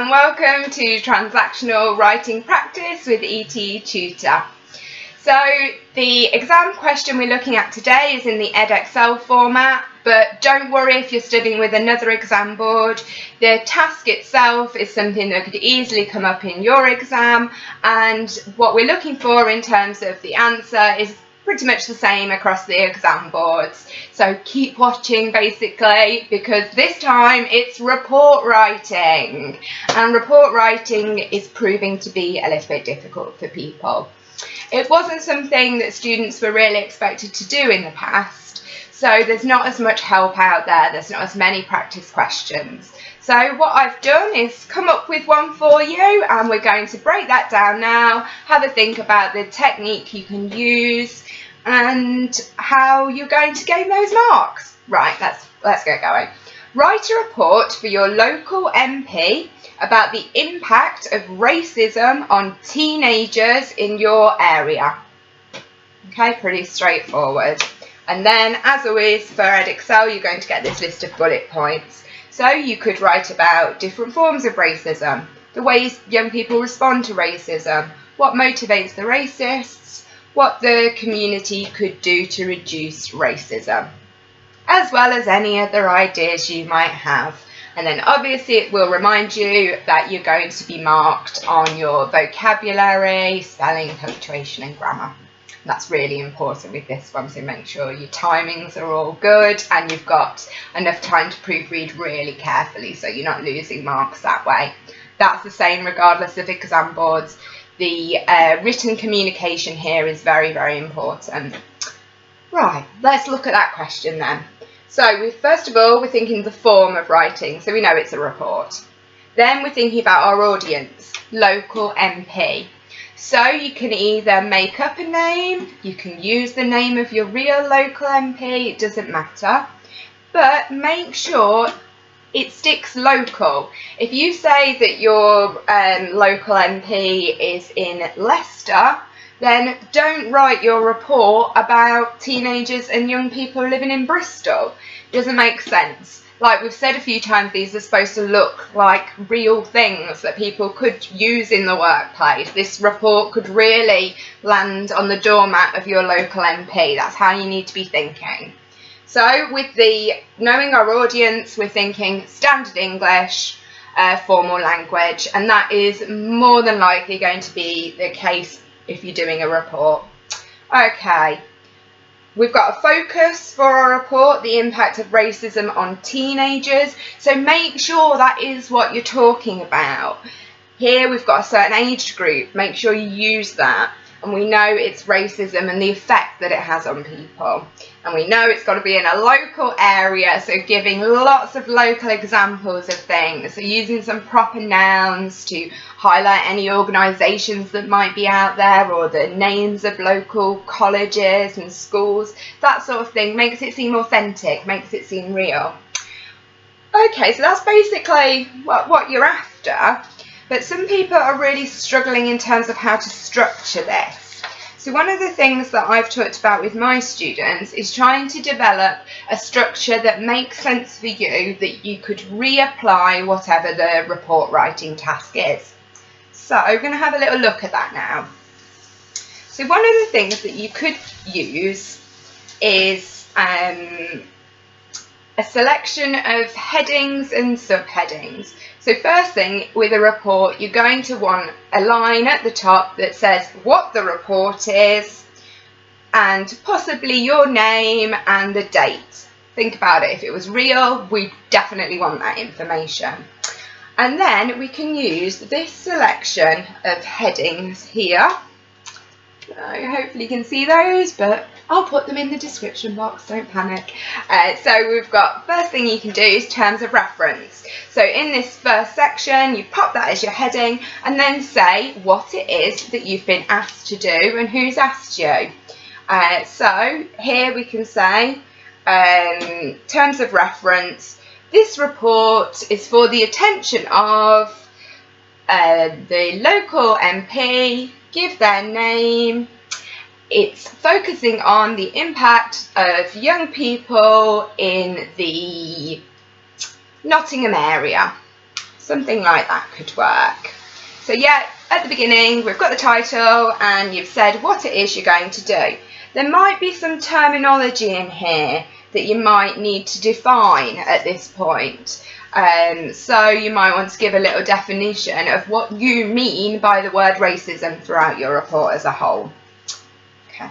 and welcome to Transactional Writing Practice with ETETutor. So the exam question we're looking at today is in the Edexcel format, but don't worry if you're studying with another exam board. The task itself is something that could easily come up in your exam, and what we're looking for in terms of the answer is pretty much the same across the exam boards. So keep watching basically, because this time it's report writing, and report writing is proving to be a little bit difficult for people. It wasn't something that students were really expected to do in the past, so there's not as much help out there, there's not as many practice questions. So what I've done is come up with one for you, and we're going to break that down now, have a think about the technique you can use and how you're going to gain those marks. Right, let's get going. Write a report for your local MP about the impact of racism on teenagers in your area. Okay, pretty straightforward. And then, as always, for Edexcel, you're going to get this list of bullet points. So you could write about different forms of racism, the ways young people respond to racism, what motivates the racists, what the community could do to reduce racism, as well as any other ideas you might have. And then obviously it will remind you that you're going to be marked on your vocabulary, spelling, punctuation and grammar. That's really important with this one, so make sure your timings are all good and you've got enough time to proofread really carefully so you're not losing marks that way. That's the same regardless of exam boards. The written communication here is very, very important. Right, let's look at that question then. So first of all, we're thinking the form of writing, so we know it's a report. Then we're thinking about our audience, local MP. So you can either make up a name, you can use the name of your real local MP, it doesn't matter, but make sure it sticks local. If you say that your local MP is in Leicester, then don't write your report about teenagers and young people living in Bristol. It doesn't make sense. Like we've said a few times, these are supposed to look like real things that people could use in the workplace. This report could really land on the doormat of your local MP. That's how you need to be thinking. So with the knowing our audience, we're thinking standard English, formal language, and that is more than likely going to be the case if you're doing a report. Okay, we've got a focus for our report, the impact of racism on teenagers, so make sure that is what you're talking about. Here we've got a certain age group, make sure you use that, and we know it's racism and the effect that it has on people. And we know it's got to be in a local area, so giving lots of local examples of things. So using some proper nouns to highlight any organisations that might be out there, or the names of local colleges and schools. That sort of thing makes it seem authentic, makes it seem real. Okay, so that's basically what you're after. But some people are really struggling in terms of how to structure this. So one of the things that I've talked about with my students is trying to develop a structure that makes sense for you, that you could reapply whatever the report writing task is. So we're going to have a little look at that now. So one of the things that you could use is a selection of headings and subheadings. So first thing with a report, you're going to want a line at the top that says what the report is and possibly your name and the date. Think about it, if it was real, we definitely want that information. And then we can use this selection of headings here. Hopefully you can see those, but I'll put them in the description box, don't panic. So we've got, first thing you can do is terms of reference. So in this first section, you pop that as your heading and then say what it is that you've been asked to do and who's asked you. So here we can say, terms of reference, this report is for the attention of the local MP, give their name. It's focusing on the impact of young people in the Nottingham area. Something like that could work. So yeah, at the beginning we've got the title and you've said what it is you're going to do. There might be some terminology in here that you might need to define at this point. So you might want to give a little definition of what you mean by the word racism throughout your report as a whole. Okay.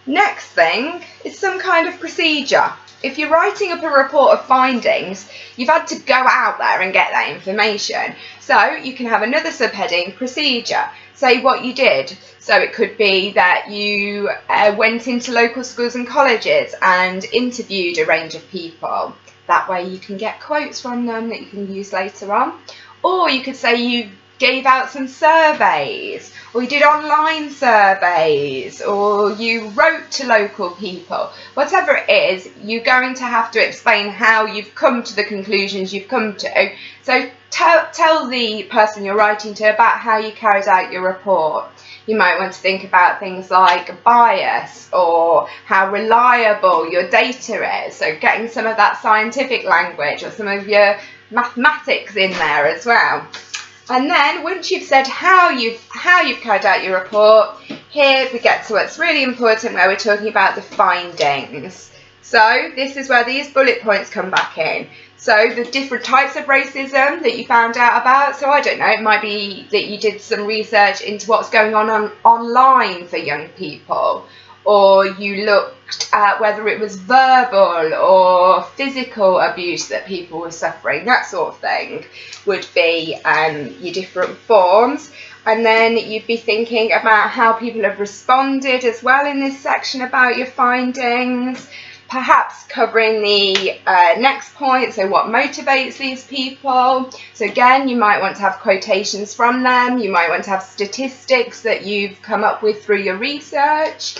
Next thing is some kind of procedure. If you're writing up a report of findings, you've had to go out there and get that information. So you can have another subheading, procedure. Say what you did. So it could be that you went into local schools and colleges and interviewed a range of people. That way you can get quotes from them that you can use later on. Or you could say you gave out some surveys, or you did online surveys, or you wrote to local people. Whatever it is, you're going to have to explain how you've come to the conclusions you've come to. So tell the person you're writing to about how you carried out your report. You might want to think about things like bias or how reliable your data is. So getting some of that scientific language or some of your mathematics in there as well. And then once you've said how you've carried out your report, here we get to what's really important, where we're talking about the findings. So this is where these bullet points come back in. So the different types of racism that you found out about. So I don't know, it might be that you did some research into what's going on online for young people, or you looked at whether it was verbal or physical abuse that people were suffering. That sort of thing would be your different forms. And then you'd be thinking about how people have responded as well in this section about your findings. Perhaps covering the next point, so what motivates these people. So again, you might want to have quotations from them. You might want to have statistics that you've come up with through your research.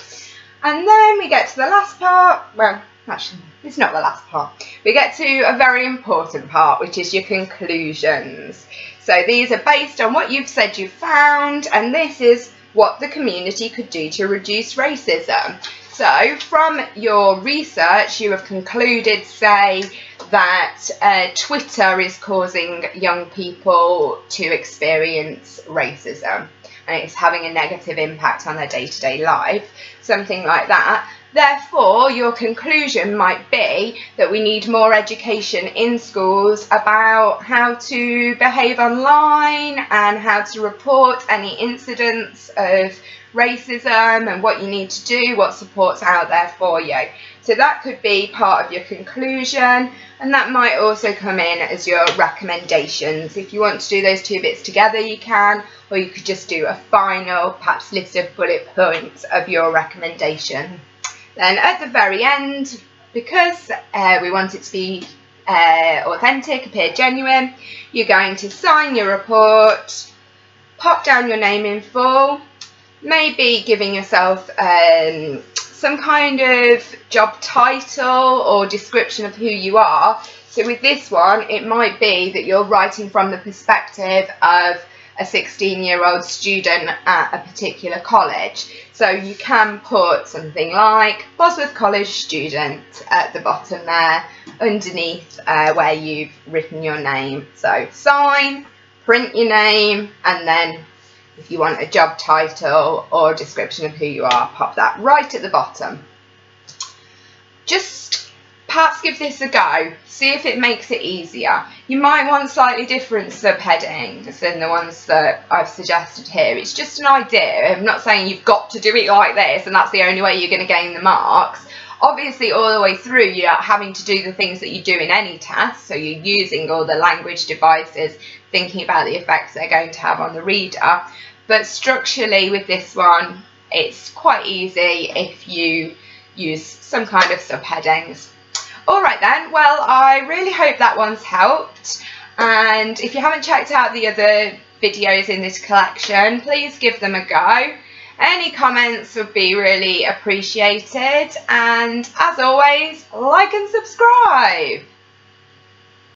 And then we get to the last part. Well, actually, it's not the last part. We get to a very important part, which is your conclusions. So these are based on what you've said you found, and this is what the community could do to reduce racism. So from your research, you have concluded, say, that Twitter is causing young people to experience racism and it's having a negative impact on their day-to-day life, something like that. Therefore, your conclusion might be that we need more education in schools about how to behave online and how to report any incidents of racism and what you need to do, what support's out there for you. So that could be part of your conclusion, and that might also come in as your recommendations. If you want to do those two bits together, you can, or you could just do a final, perhaps list of bullet points of your recommendation. Then at the very end, because we want it to be authentic, appear genuine, you're going to sign your report, pop down your name in full, maybe giving yourself some kind of job title or description of who you are. So with this one, it might be that you're writing from the perspective of a 16-year-old student at a particular college. So you can put something like Bosworth College student at the bottom there, underneath where you've written your name. So sign, print your name, and then if you want a job title or a description of who you are, pop that right at the bottom. Just perhaps give this a go, see if it makes it easier. You might want slightly different subheadings than the ones that I've suggested here. It's just an idea. I'm not saying you've got to do it like this and that's the only way you're going to gain the marks. Obviously, all the way through, you're having to do the things that you do in any task. So you're using all the language devices, thinking about the effects they're going to have on the reader. But structurally with this one, it's quite easy if you use some kind of subheadings. Alright then, well, I really hope that one's helped. And if you haven't checked out the other videos in this collection, please give them a go. Any comments would be really appreciated. And as always, like and subscribe.